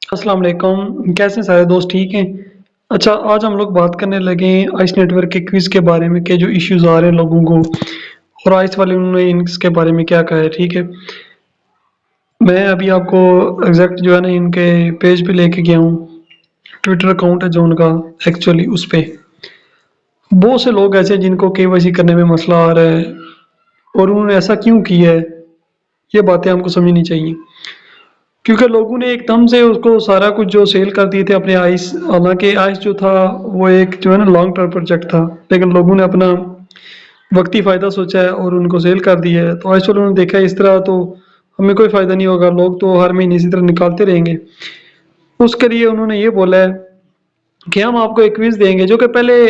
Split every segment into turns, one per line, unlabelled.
अस्सलाम वालेकुम। कैसे हैं सारे दोस्त, ठीक हैं? अच्छा, आज हम लोग बात करने लगे हैं आइस नेटवर्क के क्विज़ के बारे में कि जो इश्यूज़ आ रहे हैं लोगों को और आइस वाले उन्होंने इसके बारे में क्या कहा है, ठीक है? मैं अभी आपको एग्ज़ैक्ट जो है ना इनके पेज पे लेके गया हूँ। ट्विटर अकाउंट है जो उनका एक्चुअली उस पे। बहुत से लोग ऐसे हैं जिनको केवाईसी करने में मसला आ रहा है और उन्होंने ऐसा क्यों किया है, ये बातें हमको समझनी चाहिए। क्योंकि लोगों ने एकदम से उसको सारा कुछ जो सेल कर दिए थे अपने आइस, हालांकि आइस जो था वो एक जो है ना लॉन्ग टर्म प्रोजेक्ट था, लेकिन लोगों ने अपना वक्ती फ़ायदा सोचा है और उनको सेल कर दिया है। तो आइस वालों ने देखा इस तरह तो हमें कोई फ़ायदा नहीं होगा, लोग तो हर महीने इसी तरह निकालते रहेंगे। उसके लिए उन्होंने ये बोला है कि हम आपको एक क्विज़ देंगे जो कि पहले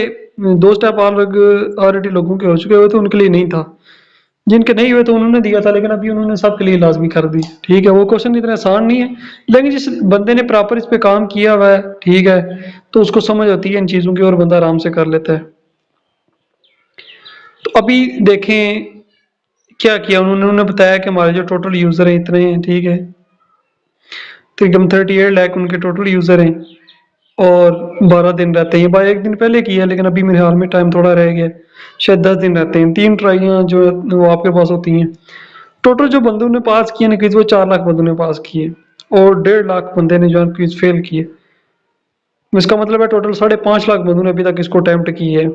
2 स्टेप ऑलरेडी लोगों के हो चुके हुए थे, उनके लिए नहीं था। जिनके नहीं हुए तो उन्होंने दिया था, लेकिन अभी उन्होंने सबके लिए लाज़मी कर दी। ठीक है, वो क्वेश्चन इतना आसान नहीं है, लेकिन जिस बंदे ने प्रॉपर इस पे काम किया हुआ है, ठीक है, तो उसको समझ होती है इन चीज़ों की और बंदा आराम से कर लेता है। तो अभी देखें क्या किया उन्होंने। उन्होंने बताया कि हमारे जो टोटल यूज़र हैं इतने हैं, ठीक है, तकरीबन 38 लाख उनके टोटल यूज़र हैं और 12 दिन रहते हैं। भाई एक दिन पहले किया है, लेकिन अभी मेरे हाल में टाइम थोड़ा रह गया, शायद 10 दिन रहते हैं। 3 ट्राइयाँ जो है वो आपके पास होती हैं। टोटल जो बंदों ने पास किए ना क्विज, वो 4 लाख बंदों ने पास किए और 1.5 लाख बंदे ने जो है क्विज फेल किए। इसका मतलब है टोटल 5.5 लाख बंदों ने अभी तक इसको अटेम्प्ट की है।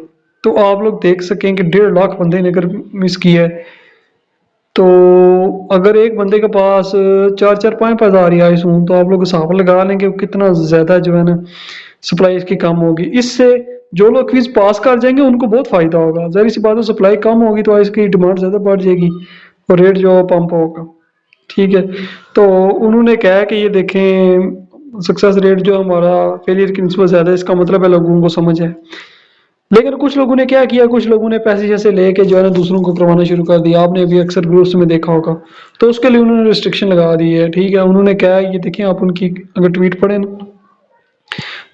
तो आप लोग देख सकें कि 1.5 लाख बंदे ने अगर मिस किया है, तो अगर एक बंदे के पास 4-4 5 हज़ार या आइस हों, तो आप लोग हिसाब लगा लेंगे कि कितना ज़्यादा जो है ना सप्लाई इसकी कम होगी। इससे जो लोग क्विज पास कर जाएंगे उनको बहुत फ़ायदा होगा। ज़ाहिर सी बात है, सप्लाई कम होगी तो इसकी डिमांड ज़्यादा बढ़ जाएगी और रेट जो पंप होगा। ठीक है, तो उन्होंने कहा है कि ये देखें सक्सेस रेट जो हमारा फेलियर की निस्बत ज़्यादा है, इसका मतलब है लोगों को समझ है। लेकिन कुछ लोगों ने क्या किया, कुछ लोगों ने पैसे जैसे लेके जो है ना दूसरों को करवाना शुरू कर दिया। आपने भी अक्सर ग्रुप्स में देखा होगा, तो उसके लिए उन्होंने रिस्ट्रिक्शन लगा दी है। ठीक है, उन्होंने कहा है, ये देखिए आप उनकी अगर ट्वीट पढ़े ना,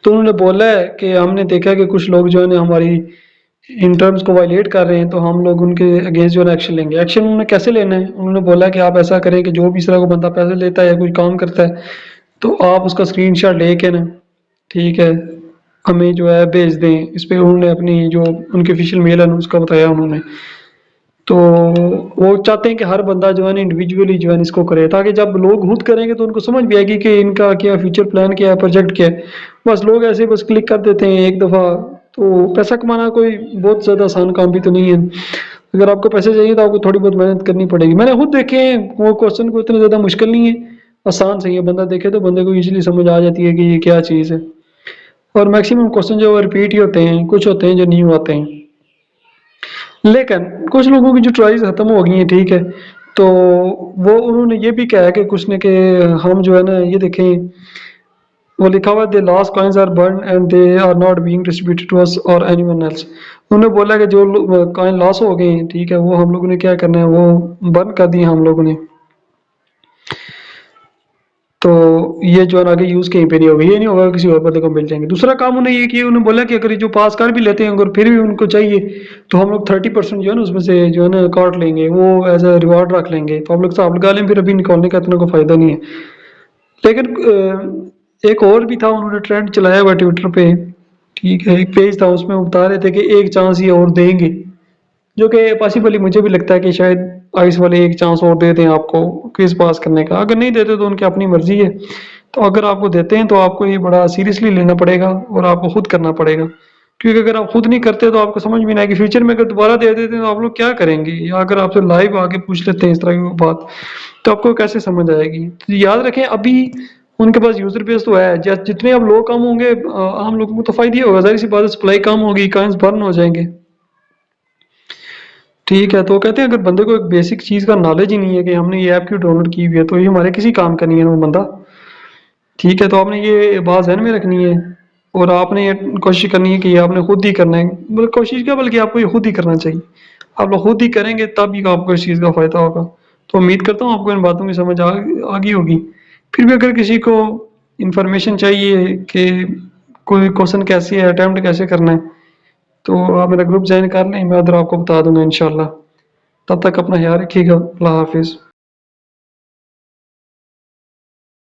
तो उन्होंने बोला है कि हमने देखा कि कुछ लोग जो है ना हमारी इन टर्म्स को वायलेट कर रहे हैं, तो हम लोग उनके अगेंस्ट जो है एक्शन लेंगे। एक्शन उन्होंने कैसे लेना है, उन्होंने बोला कि आप ऐसा करें कि जो भी इस तरह को बंदा पैसे लेता है या कोई काम करता है, तो आप उसका स्क्रीनशॉट लेके ना, ठीक है, हमें जो है भेज दें। इस पे उन्होंने अपनी जो उनकी ऑफिशियल मेल है ना उसका बताया उन्होंने। तो वो चाहते हैं कि हर बंदा जो है ना इंडिविजुअली जो है इसको करे, ताकि जब लोग खुद करेंगे तो उनको समझ भी आएगी कि इनका क्या फ्यूचर प्लान क्या है, प्रोजेक्ट क्या है। बस लोग ऐसे बस क्लिक कर देते हैं एक दफ़ा। तो पैसा कमाना कोई बहुत ज़्यादा आसान काम भी तो नहीं है। अगर आपको पैसे चाहिए तो आपको थोड़ी बहुत मेहनत करनी पड़ेगी। मैंने खुद देखे हैं, वो क्वेश्चन को इतना ज़्यादा मुश्किल नहीं है, आसान सही है। बंदा देखे तो बंदे को ईजिली समझ आ जाती है कि ये क्या चीज़ है। और मैक्सिमम क्वेश्चन जो रिपीट ही होते हैं, कुछ होते हैं जो न्यू आते हैं। लेकिन कुछ लोगों की जो ट्राइज खत्म हो गई हैं, ठीक है, तो वो उन्होंने ये भी कहा है कि कुछ ने कि हम जो है ना ये देखें, वो लिखा हुआ है the last coins are burn and they are not being distributed to us or anyone else. उन्होंने बोला कि जो कॉइन लॉस हो गए हैं, ठीक है, वो हम लोगों ने क्या करना है, वो बर्न कर दिए हम लोगों ने। तो ये जो है ना आगे यूज़ कहीं पे नहीं होगा, ये नहीं होगा किसी और बंदे को मिल जाएंगे। दूसरा काम उन्हें ये किया, उन्होंने बोला कि अगर ये जो पास कर भी लेते हैं अगर फिर भी उनको चाहिए, तो हम लोग 30% जो है ना उसमें से जो है ना काट लेंगे, वो एज अ रिवार्ड रख लेंगे। तो आप लोग हिसाब लगा लें, फिर अभी निकालने का इतना कोई फ़ायदा नहीं है। लेकिन एक और भी था, उन्होंने ट्रेंड चलाया हुआ ट्विटर पे, ठीक है, एक पेज था उसमें वो बता रहे थे कि एक चांस ये और देंगे, जो कि पॉसिबली मुझे भी लगता है कि शायद आइस वाले एक चांस और दे दें आपको क्विज पास करने का। अगर नहीं देते तो उनकी अपनी मर्जी है। तो अगर आपको देते हैं तो आपको ये बड़ा सीरियसली लेना पड़ेगा और आपको खुद करना पड़ेगा। क्योंकि अगर आप खुद नहीं करते तो आपको समझ में नहीं आएगी। फ्यूचर में अगर दोबारा दे देते हैं तो आप लोग क्या करेंगे, या अगर आपसे लाइव आके पूछ लेते हैं इस तरह की बात, तो आपको कैसे समझ आएगी। तो याद रखें, अभी उनके पास यूजर बेस तो है, जितने अब लोग कम होंगे आम लोगों को तो फायदा ही होगा। जाहिर सी बात है, सप्लाई कम होगी, कॉइन्स बर्न हो जाएंगे। ठीक है, तो कहते हैं अगर बंदे को एक बेसिक चीज़ का नॉलेज ही नहीं है कि हमने ये ऐप क्यों डाउनलोड की हुई है, तो ये हमारे किसी काम का नहीं है वो बंदा। ठीक है, तो आपने ये बात ज़हन में रखनी है और आपने ये कोशिश करनी है कि ये आपने खुद ही करना है। मतलब कोशिश क्या, बल्कि आपको ये खुद ही करना चाहिए। आप लोग खुद ही करेंगे तब ही आपको इस चीज़ का फ़ायदा होगा। तो उम्मीद करता हूँ आपको इन बातों की समझ आ गई होगी। फिर भी अगर किसी को इन्फॉर्मेशन चाहिए कि कोई क्वेश्चन कैसे है, अटेम्प्ट कैसे करना है, तो आप मेरा ग्रुप ज्वाइन कर लें, मैं उधर आपको बता दूंगा इंशाल्लाह। तब तक अपना ख्याल रखिएगा। अल्लाह हाफिज़।